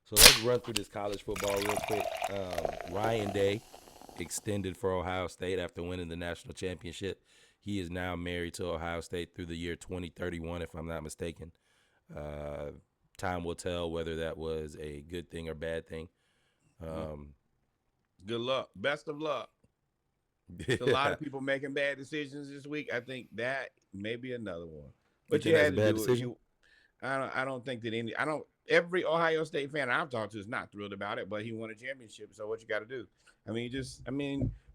So let's run through this college football real quick. Ryan Day extended for Ohio State after winning the national championship. He is now married to Ohio State through the year 2031, if I'm not mistaken. Uh, Time will tell whether that was a good thing or bad thing. Um, Good luck. Best of luck. It's a lot you of people making bad decisions this week. I think that may be another one. think But you that's a had to bad do it. decision? You I don't think that any I don't every Ohio State fan I've talked to is not thrilled about it, but he won a championship. So what you gotta do?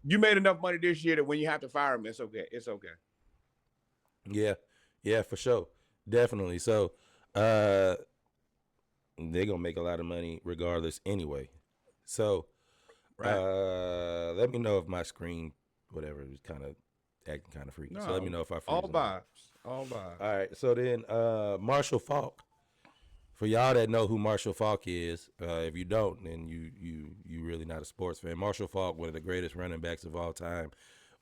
You made enough money this year that when you have to fire him, it's okay. It's okay. Yeah, yeah, for sure, definitely. So, uh, they're gonna make a lot of money regardless anyway. So, Right. let me know if my screen, whatever, is kind of acting kind of freaky. So let me No. know if I All freeze on you. vibes. All vibes. All right. So then, Marshall Faulk. For y'all that know who Marshall Faulk is, if you don't, then you really not a sports fan. Marshall Faulk, one of the greatest running backs of all time,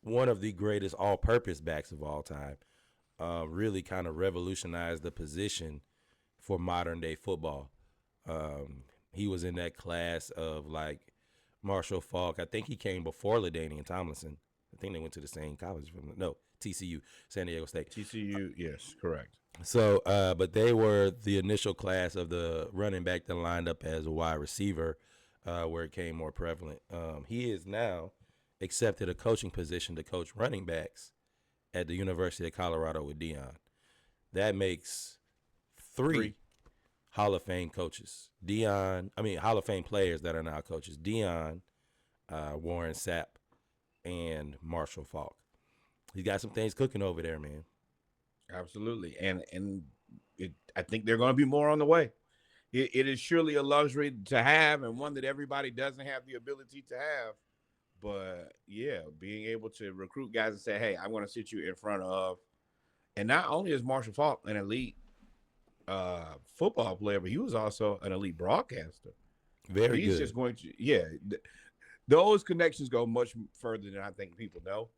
one of the greatest all-purpose backs of all time. Really kind of revolutionized the position for modern day football. He was in that class of like Marshall Faulk. I think he came before Ladainian Tomlinson. I think they went to the same college. No, TCU, San Diego State. TCU, yes, correct. So, but they were the initial class of the running back that lined up as a wide receiver, where it came more prevalent. He is now accepted a coaching position to coach running backs at the University of Colorado with Dion. That makes three Three. Hall of Fame coaches. Hall of Fame players that are now coaches. Dion, Warren Sapp, and Marshall Faulk. He's got some things cooking over there, man. Absolutely. And I think they're going to be more on the way. It is surely a luxury to have and one that everybody doesn't have the ability to have. But yeah, being able to recruit guys and say, hey, I want to sit you in front of, and not only is Marshall Faulk an elite football player, but he was also an elite broadcaster. Very He's good. just going to, yeah, those connections go much further than I think people know.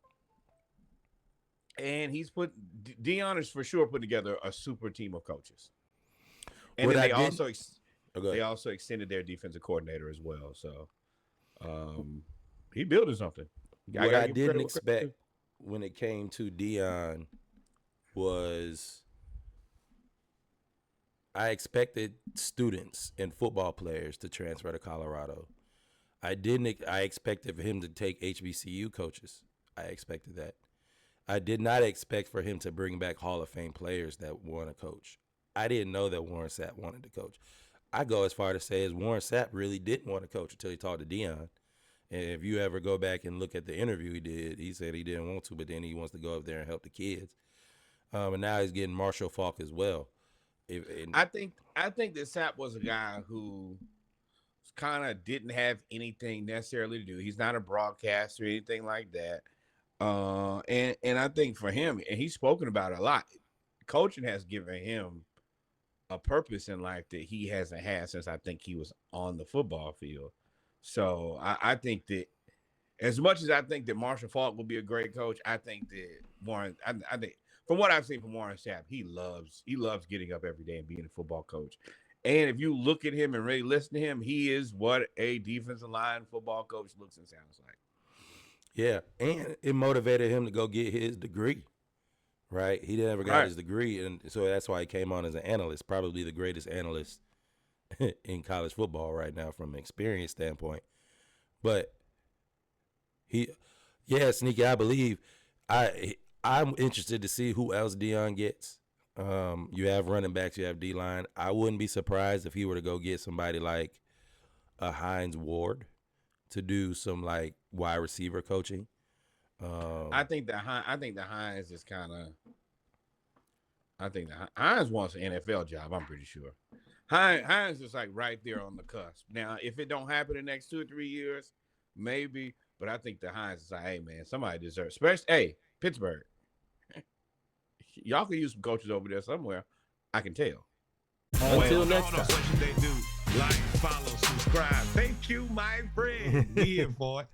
And Dion is for sure putting together a super team of coaches. And What then I didn't. Oh, go they ahead. also extended their defensive coordinator as well. So um, he building something. I What got to I give didn't credit where credit's expect due. when it came to Dion was I expected students and football players to transfer to Colorado. I didn't. I expected for him to take HBCU coaches. I expected that. I did not expect for him to bring back Hall of Fame players that want to coach. I didn't know that Warren Sapp wanted to coach. I go as far to say as Warren Sapp really didn't want to coach until he talked to Dion. And if you ever go back and look at the interview he did, he said he didn't want to, but then he wants to go up there and help the kids. And now he's getting Marshall Falk as well. And I think that Sapp was a guy who kind of didn't have anything necessarily to do. He's not a broadcaster or anything like that. And I think for him, and he's spoken about it a lot. Coaching has given him a purpose in life that he hasn't had since I think he was on the football field. So I think that as much as I think that Marshall Faulk will be a great coach, I think that I think from what I've seen from Warren Sapp, he loves getting up every day and being a football coach. And if you look at him and really listen to him, he is what a defensive line football coach looks and sounds like. yeah, and it motivated him to go get his degree. Right, he never got Right. his degree, and so that's why he came on as an analyst. Probably the greatest analyst in college football right now from an experience standpoint. But he, yeah, Sneaky. I believe I'm interested to see who else Dion gets. You have running backs, you have D line. I wouldn't be surprised if he were to go get somebody like a Hines Ward to do some like wide receiver coaching. Um, I think the Hines is kind of. I think the Hines wants an NFL job. I'm pretty sure. Hines is like right there on the cusp. Now, if it don't happen in the next 2 or 3 years, maybe. But I think the Hines is like, hey man, somebody deserves. Especially, hey Pittsburgh, y'all can use some coaches over there somewhere. I can tell. until Well, next y'all know time. what should they do? Like, follow, subscribe. Thank you, my friend. We here for it.